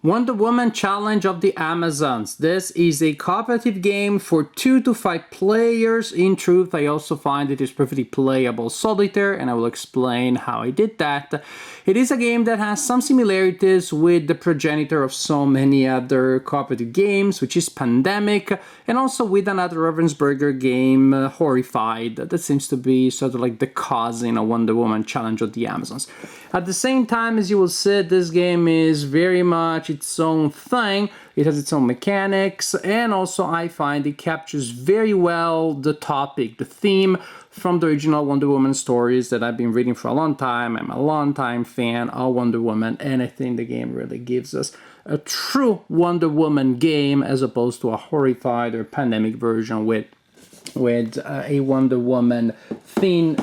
Wonder Woman Challenge of the Amazons. This is a cooperative game for 2 to 5 players. In truth, I also find it is perfectly playable Solitaire, and I will explain how I did that. It is a game that has some similarities with the progenitor of so many other cooperative games, which is Pandemic, and also with another Ravensburger game, Horrified. That seems to be sort of like the cousin of Wonder Woman Challenge of the Amazons. At the same time, as you will see, this game is very much its own thing. It has its own mechanics, and also I find it captures very well the topic, the theme from the original Wonder Woman stories that I've been reading for a long time. I'm a long-time fan of Wonder Woman, and I think the game really gives us a true Wonder Woman game as opposed to a Horrified or Pandemic version with a Wonder Woman theme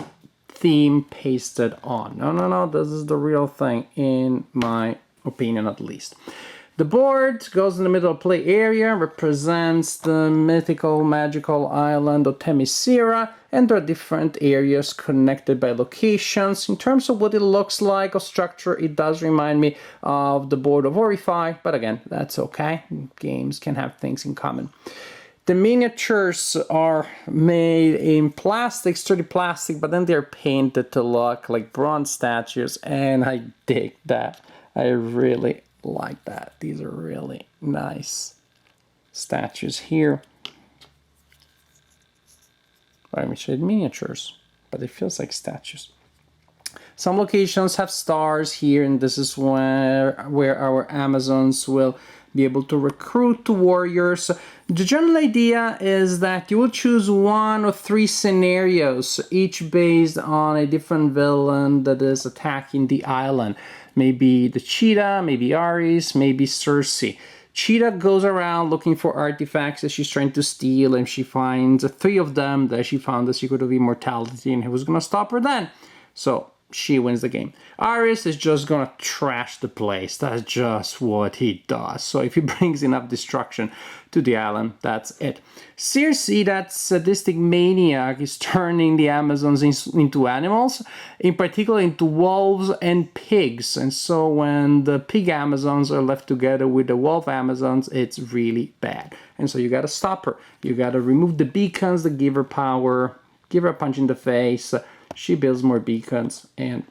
pasted on. No, this is the real thing, in my opinion at least. The board goes in the middle play area, represents the mythical magical island of Themyscira, and there are different areas connected by locations. In terms of what it looks like or structure, it does remind me of the board of Horrify, but again, that's okay. Games can have things in common. The miniatures are made in plastic, sturdy plastic, but then they're painted to look like bronze statues, and I dig that. I really like that. These are really nice statues here. I wish I had miniatures, but it feels like statues. Some locations have stars here, and this is where our Amazons will be able to recruit warriors. The general idea is that you will choose 1 or 3 scenarios, each based on a different villain that is attacking the island. Maybe the Cheetah, maybe Ares, maybe Circe. Cheetah goes around looking for artifacts that she's trying to steal, and she finds 3 of them that she found the secret of immortality, and who's gonna stop her then? So she wins the game. Ares is just gonna trash the place. That's just what he does. So if he brings enough destruction to the island, that's it. Circe, that sadistic maniac, is turning the Amazons into animals, in particular into wolves and pigs. And so when the pig Amazons are left together with the wolf Amazons, it's really bad. And so you gotta stop her. You gotta remove the beacons that give her power, give her a punch in the face. She builds more beacons, and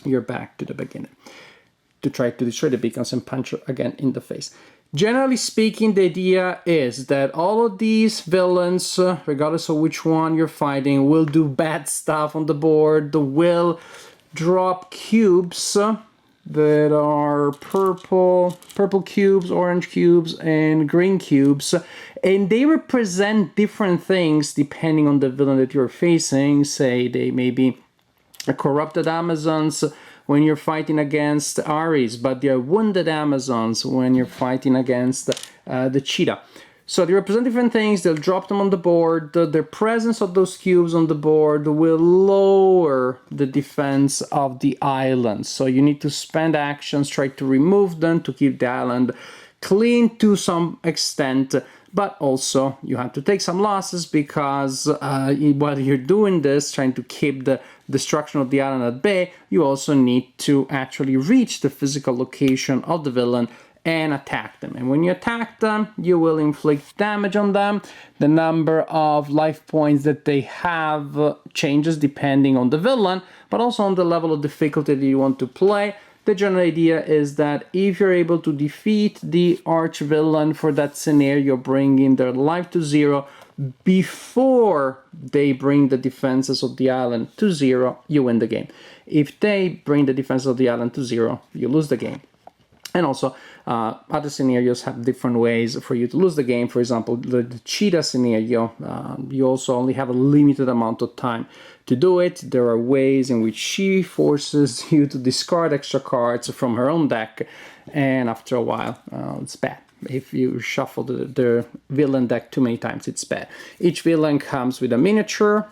you're back to the beginning to try to destroy the beacons and punch her again in the face. Generally speaking, the idea is that all of these villains, regardless of which one you're fighting, will do bad stuff on the board. They will drop cubes that are purple cubes, orange cubes, and green cubes, and they represent different things depending on the villain that you're facing. Say they may be corrupted Amazons when you're fighting against Ares, but they are wounded Amazons when you're fighting against the Cheetah. So they represent different things, they'll drop them on the board. The presence of those cubes on the board will lower the defense of the island. So you need to spend actions, try to remove them to keep the island clean to some extent. But also you have to take some losses because while you're doing this, trying to keep the destruction of the island at bay, you also need to actually reach the physical location of the villain and attack them. And when you attack them, you will inflict damage on them. The number of life points that they have changes depending on the villain, but also on the level of difficulty that you want to play. The general idea is that if you're able to defeat the arch villain for that scenario, bringing their life to 0 before they bring the defenses of the island to 0, you win the game. If they bring the defenses of the island to 0, you lose the game. And also, other scenarios have different ways for you to lose the game. For example, the Cheetah scenario, you also only have a limited amount of time to do it. There are ways in which she forces you to discard extra cards from her own deck, and after a while, it's bad. If you shuffle the villain deck too many times, it's bad. Each villain comes with a miniature,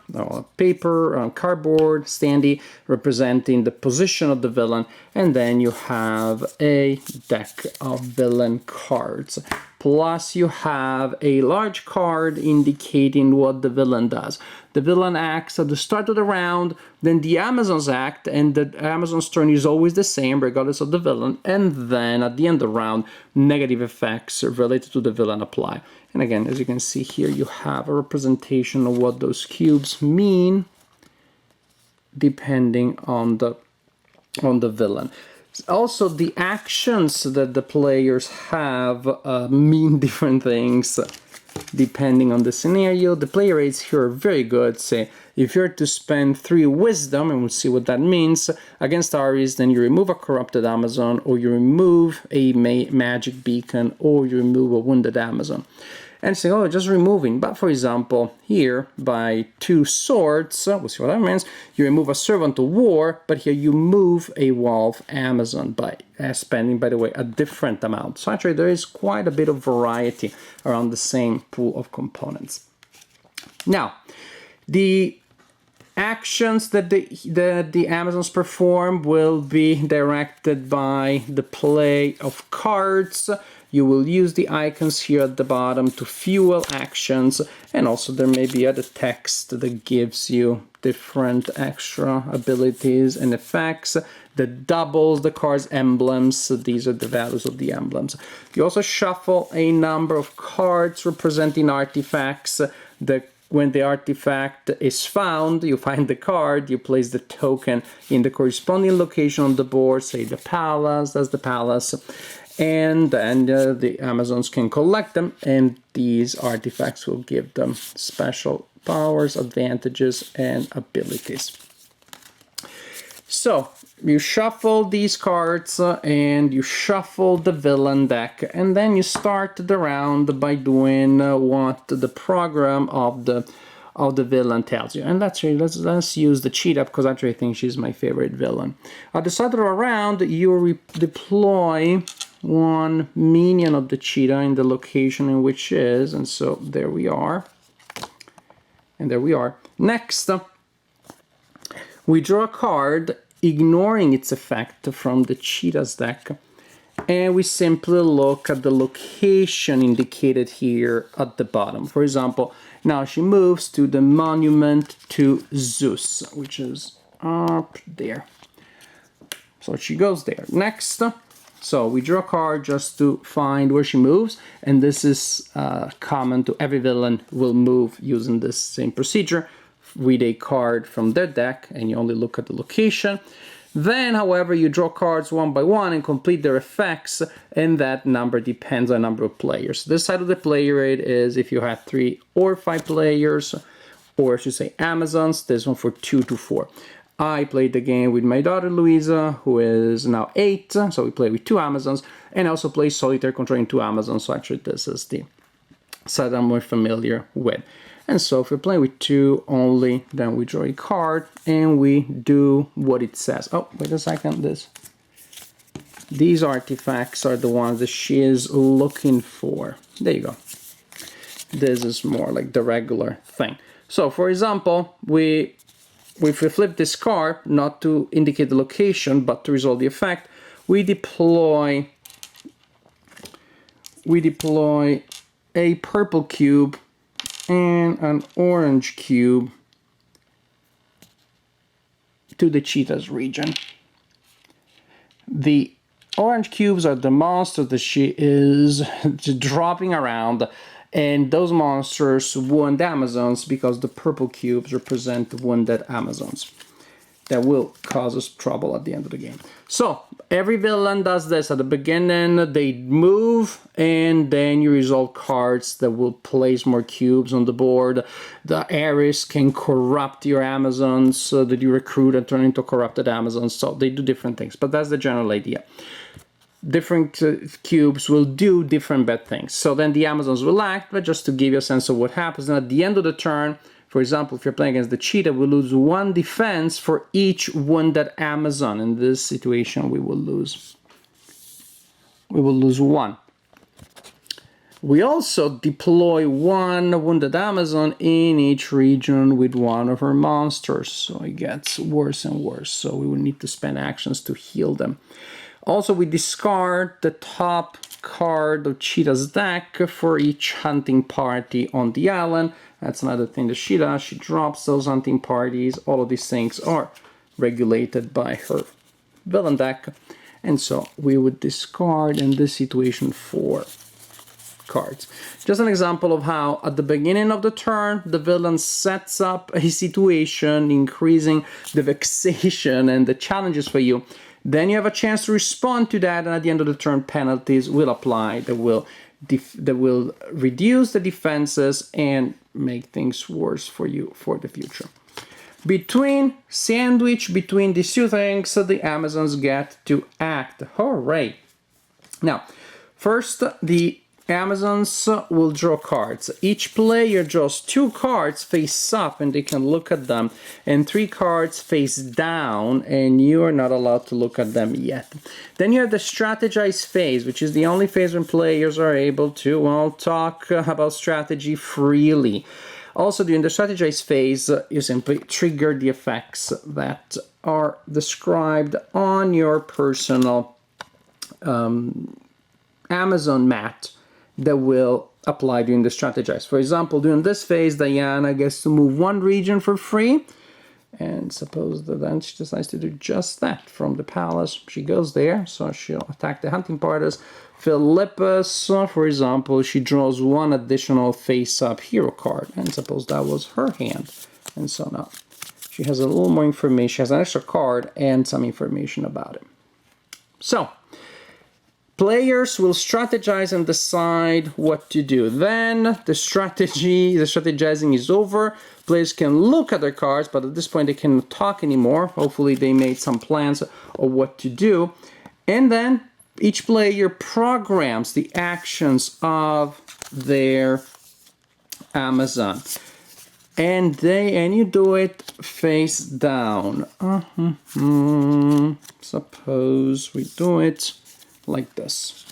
paper, cardboard, standee, representing the position of the villain, and then you have a deck of villain cards. plus you have a large card indicating what the villain does. The villain acts at the start of the round, then the Amazons act, and the Amazon's turn is always the same regardless of the villain, and then at the end of the round, negative effects related to the villain apply. And again, as you can see here, you have a representation of what those cubes mean depending on the villain. Also, the actions that the players have mean different things depending on the scenario. The player aids here are very good. Say, if you're to spend 3 wisdom, and we'll see what that means, against Ares, then you remove a corrupted Amazon, or you remove a magic beacon, or you remove a wounded Amazon. And say, oh, just removing. But for example, here, by 2 swords, we'll see what that means, you remove a servant of war, but here you move a wolf Amazon by spending, by the way, a different amount. So actually there is quite a bit of variety around the same pool of components. Now, the actions that the Amazons perform will be directed by the play of cards. You will use the icons here at the bottom to fuel actions, and also there may be other text that gives you different extra abilities and effects that doubles the card's emblems. So these are the values of the emblems. You also shuffle a number of cards representing artifacts. When the artifact is found, you find the card, you place the token in the corresponding location on the board, say the palace, that's the palace, and then the Amazons can collect them, and these artifacts will give them special powers, advantages, and abilities. So, you shuffle these cards and you shuffle the villain deck, and then you start the round by doing what the program of the villain tells you. And let's use the cheetah, because actually I think she's my favorite villain. At the start of the round, you deploy 1 minion of the cheetah in the location in which is, and so there we are. And there we are. Next, we draw a card, ignoring its effect from the cheetah's deck, and we simply look at the location indicated here at the bottom. For example, now she moves to the monument to Zeus, which is up there. So she goes there. Next, so we draw a card just to find where she moves, and this is common to every villain will move using this same procedure. Read a card from their deck, and you only look at the location. Then, however, you draw cards one by one and complete their effects, and that number depends on the number of players. This side of the player aid is if you have 3 or 5 players, or I should say Amazons, this one for 2 to 4. I played the game with my daughter Louisa, who is now 8, so we play with 2 Amazons, and I also play Solitaire controlling 2 Amazons, so actually this is the side I'm more familiar with. And so if we're playing with 2 only, then we draw a card and we do what it says. Oh, wait a second, these artifacts are the ones that she is looking for. There you go. This is more like the regular thing. So for example, if we flip this card, not to indicate the location, but to resolve the effect, we deploy a purple cube and an orange cube to the cheetah's region. The orange cubes are the monsters that she is dropping around, and those monsters wound Amazons because the purple cubes represent wounded Amazons. That will cause us trouble at the end of the game. So, every villain does this at the beginning. They move, and then you resolve cards that will place more cubes on the board. The Ares can corrupt your Amazons that you recruit and turn into corrupted Amazons. So, they do different things, but that's the general idea. Different cubes will do different bad things. So, then the Amazons will act, but just to give you a sense of what happens. And at the end of the turn, for example, if you're playing against the cheetah, we lose 1 defense for each wounded Amazon. In this situation, we will lose 1. We also deploy 1 wounded Amazon in each region with one of her monsters. So it gets worse and worse. So we will need to spend actions to heal them. Also, we discard the top card of Cheetah's deck for each hunting party on the island. That's another thing that she does. She drops those hunting parties. All of these things are regulated by her villain deck. And so we would discard in this situation 4 cards. Just an example of how at the beginning of the turn the villain sets up a situation increasing the vexation and the challenges for you. Then you have a chance to respond to that, and at the end of the turn penalties will apply that will reduce the defenses and make things worse for you for the future. Sandwich between these two things, the Amazons get to act. Hooray! Now, first, the Amazons will draw cards. Each player draws 2 cards face up and they can look at them, and 3 cards face down, and you are not allowed to look at them yet. Then you have the strategize phase, which is the only phase when players are able to, well, talk about strategy freely. Also, during the strategize phase, you simply trigger the effects that are described on your personal Amazon mat that will apply during the strategize. For example, during this phase, Diana gets to move 1 region for free, and suppose that then she decides to do just that from the palace. She goes there, so she'll attack the hunting parties. Philippus, for example, she draws 1 additional face-up hero card, and suppose that was her hand. And so now she has a little more information. She has an extra card and some information about it. So, players will strategize and decide what to do. Then the strategizing is over. Players can look at their cards, but at this point they cannot talk anymore. Hopefully they made some plans of what to do. And then each player programs the actions of their Amazon. And you do it face down. Suppose we do it like this.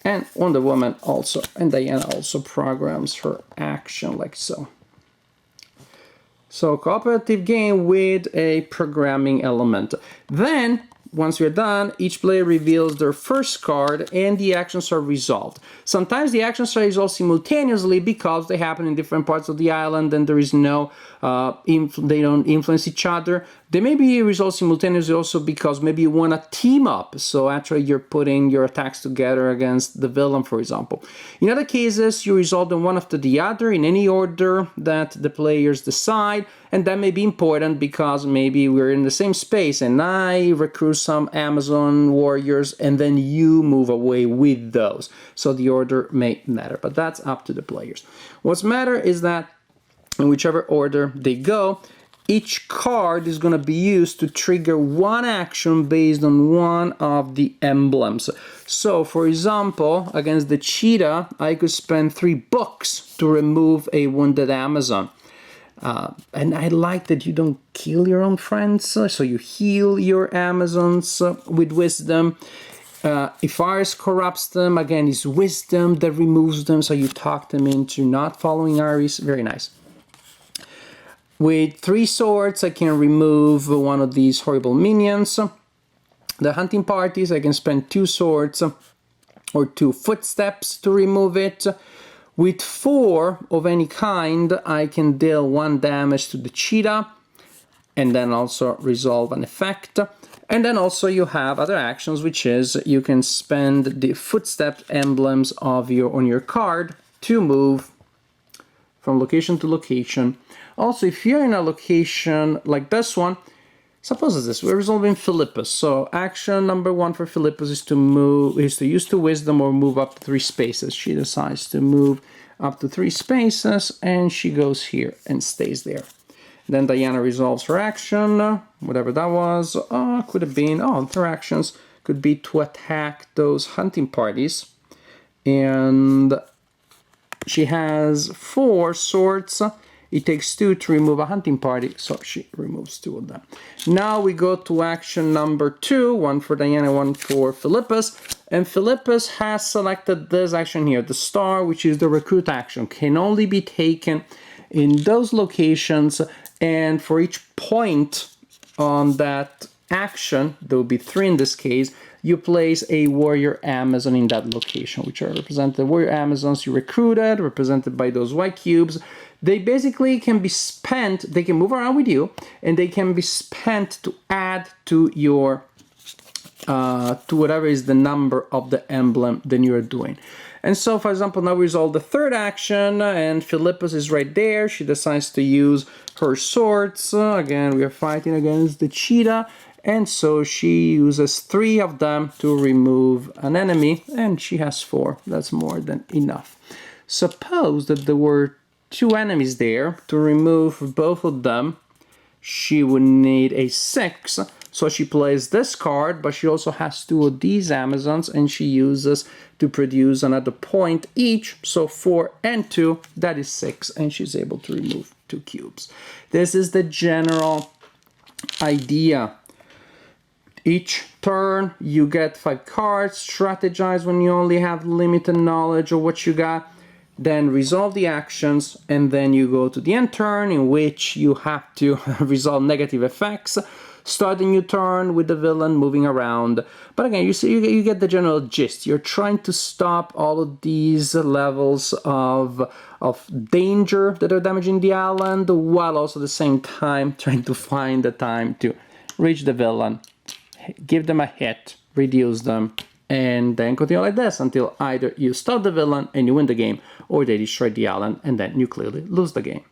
And Wonder Woman also, and Diana also programs her action like so. So, cooperative game with a programming element. Then, once we're done, each player reveals their first card and the actions are resolved. Sometimes the actions are resolved simultaneously because they happen in different parts of the island and there is no, they don't influence each other. They may be resolved simultaneously also because maybe you want to team up. So actually you're putting your attacks together against the villain, for example. In other cases, you resolve them one after the other in any order that the players decide. And that may be important because maybe we're in the same space and I recruit some Amazon warriors and then you move away with those. So the order may matter, but that's up to the players. What's matter is that in whichever order they go, each card is going to be used to trigger one action based on one of the emblems. So, for example, against the cheetah, I could spend 3 books to remove a wounded Amazon. And I like that you don't kill your own friends, so you heal your Amazons with wisdom. If Ares corrupts them, again, it's wisdom that removes them, so you talk them into not following Ares. Very nice. With 3 swords, I can remove one of these horrible minions. The hunting parties, I can spend 2 swords or 2 footsteps to remove it. With 4 of any kind, I can deal 1 damage to the cheetah and then also resolve an effect. And then also you have other actions, which is you can spend the footstep emblems on your card to move from location to location. Also, if you're in a location like this one, suppose it's this, we're resolving Philippus. So action number 1 for Philippus is to use 2 wisdom or move up to 3 spaces. She decides to move up to 3 spaces and she goes here and stays there. Then Diana resolves her action, whatever that was. Could have been, her actions could be to attack those hunting parties. And she has 4 swords. It takes 2 to remove a hunting party, so she removes 2 of them. Now we go to action number 2, 1 for Diana, 1 for Philippus. And Philippus has selected this action here, the star, which is the recruit action. Can only be taken in those locations, and for each point on that action, there will be 3 in this case, you place a warrior Amazon in that location, which are represented warrior Amazons you recruited, represented by those white cubes. They basically can be spent, they can move around with you, and they can be spent to add to your, to whatever is the number of the emblem that you're doing. And so, for example, now we resolve the 3rd action, and Philippus is right there. She decides to use her swords. Again, we are fighting against the cheetah, and so she uses 3 of them to remove an enemy, and she has 4. That's more than enough. Suppose that there were 2 enemies there. To remove both of them, she would need a 6. So she plays this card, but she also has 2 of these Amazons, and she uses to produce another point each. So 4 and 2, that is 6, and she's able to remove 2 cubes. This is the general idea. Each turn, you get 5 cards, strategize when you only have limited knowledge of what you got, then resolve the actions, and then you go to the end turn, in which you have to resolve negative effects. Start a new turn with the villain moving around. But again, you see, you get the general gist. You're trying to stop all of these levels of danger that are damaging the island, while also at the same time trying to find the time to reach the villain, give them a hit, reduce them, and then continue like this until either you stop the villain and you win the game, or they destroy the island and then you clearly lose the game.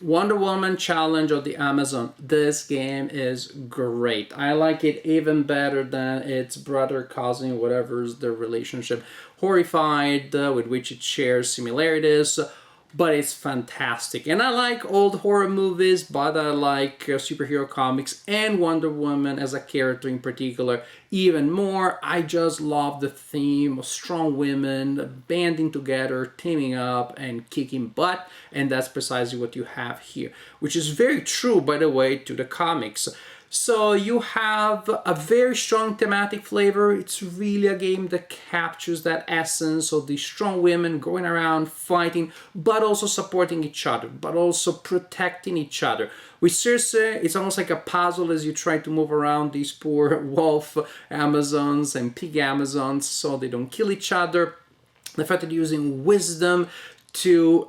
Wonder Woman Challenge of the Amazon. This game is great. I like it even better than its brother, cousin, whatever's the relationship, Horrified, with which it shares similarities. But it's fantastic. And I like old horror movies, but I like superhero comics and Wonder Woman as a character in particular even more. I just love the theme of strong women banding together, teaming up, and kicking butt. And that's precisely what you have here, which is very true, by the way, to the comics. So you have a very strong thematic flavor. It's really a game that captures that essence of these strong women going around fighting, but also supporting each other, but also protecting each other. With Circe, it's almost like a puzzle as you try to move around these poor wolf Amazons and pig Amazons so they don't kill each other. The fact that you're using wisdom to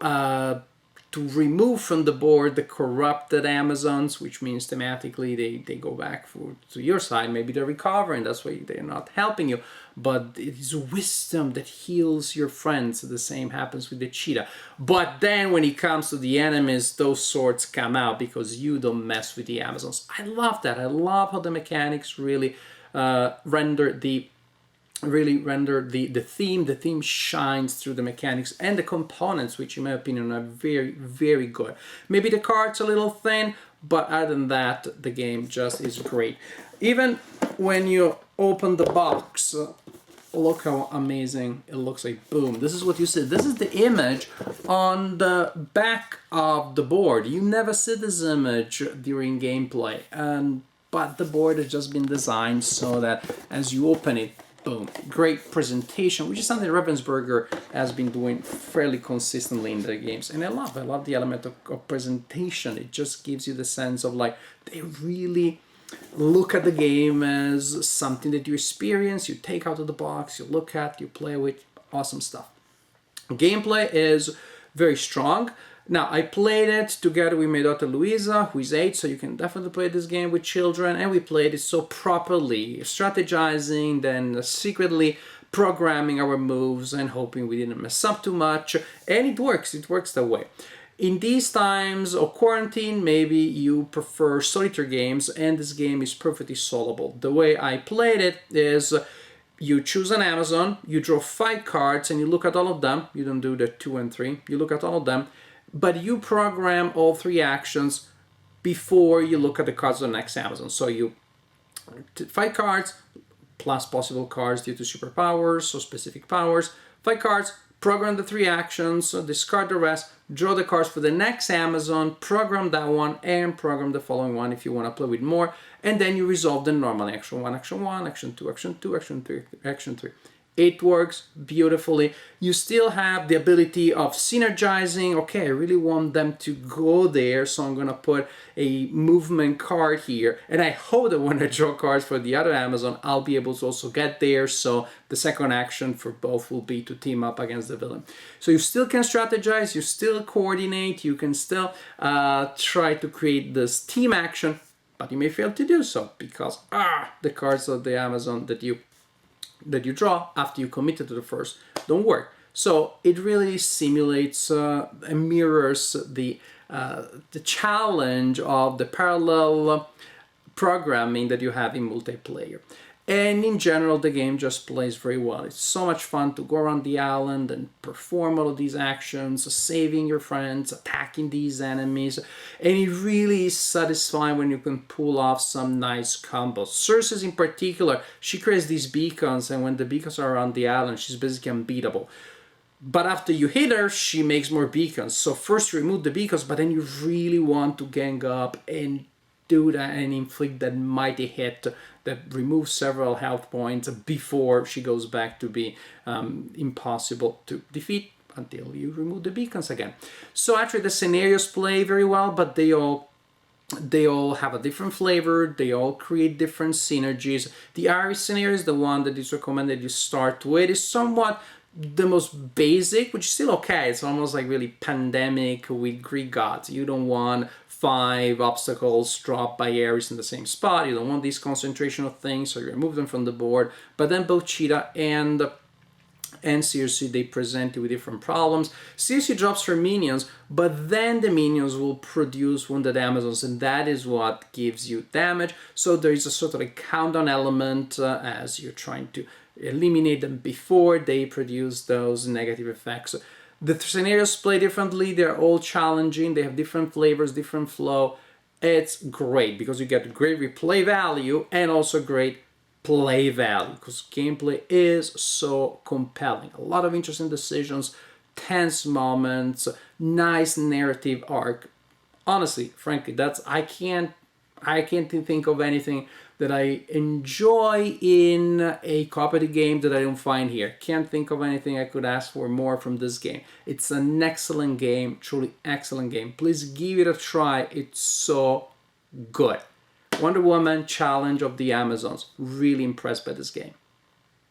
remove from the board the corrupted Amazons, which means thematically they go back to your side. Maybe they're recovering, that's why they're not helping you. But it is wisdom that heals your friends. The same happens with the cheetah. But then when it comes to the enemies, those swords come out because you don't mess with the Amazons. I love that. I love how the mechanics really render the theme. The theme shines through the mechanics and the components, which in my opinion are very, very good. Maybe the card's a little thin, but other than that, the game just is great. Even when you open the box, look how amazing it looks like. Boom, this is what you see. This is the image on the back of the board. You never see this image during gameplay, but the board has just been designed so that as you open it, boom, great presentation, which is something Ravensburger has been doing fairly consistently in their games. And I love the element of presentation. It just gives you the sense of like, they really look at the game as something that you experience, you take out of the box, you look at, you play with. Awesome stuff. Gameplay is very strong. Now, I played it together with my daughter Luisa, who is 8, so you can definitely play this game with children, and we played it so properly, strategizing, then secretly programming our moves and hoping we didn't mess up too much, and it works that way. In these times of quarantine, maybe you prefer solitaire games, and this game is perfectly solvable. The way I played it is you choose an Amazon, you draw 5 cards, and you look at all of them. You don't do the 2 and 3, you look at all of them. But you program all 3 actions before you look at the cards of the next Amazon. So you 5 cards plus possible cards due to superpowers or specific powers. 5 cards, program the 3 actions, discard the rest, draw the cards for the next Amazon, program that one, and program the following one if you want to play with more. And then you resolve them normally. Action 1, action 1, action 2, action 2, action 3, action 3. It works beautifully. You still have the ability of synergizing. Okay, I really want them to go there, so I'm going to put a movement card here. And I hope that when I draw cards for the other Amazon, I'll be able to also get there. So the second action for both will be to team up against the villain. So you still can strategize, you still coordinate, you can still try to create this team action, but you may fail to do so because the cards of the Amazon that you draw after you committed to the first don't work. So it really simulates and mirrors the challenge of the parallel programming that you have in multiplayer. And in general, the game just plays very well. It's so much fun to go around the island and perform all of these actions, saving your friends, attacking these enemies. And it really is satisfying when you can pull off some nice combos. Cersei in particular, she creates these beacons, and when the beacons are around the island, she's basically unbeatable. But after you hit her, she makes more beacons. So first you remove the beacons, but then you really want to gang up and do that and inflict that mighty hit that removes several health points before she goes back to be impossible to defeat until you remove the beacons again. So actually the scenarios play very well, but they all have a different flavor, they all create different synergies. The Irish scenario is the one that is recommended you start with. It's somewhat the most basic, which is still okay. It's almost like really pandemic with Greek gods. You don't want 5 obstacles dropped by Ares in the same spot. You don't want these concentration of things, so you remove them from the board. But then both Cheetah and Circe, they present you with different problems. Circe drops her minions, but then the minions will produce wounded Amazons, and that is what gives you damage. So there is a sort of a countdown element as you're trying to eliminate them before they produce those negative effects. The scenarios play differently, they're all challenging, they have different flavors, different flow. It's great because you get great replay value and also great play value because gameplay is so compelling. A lot of interesting decisions, tense moments, nice narrative arc. Honestly, frankly, I can't think of anything that I enjoy in a cooperative game that I don't find here. Can't think of anything I could ask for more from this game. It's an excellent game, truly excellent game. Please give it a try. It's so good. Wonder Woman Challenge of the Amazons. Really impressed by this game.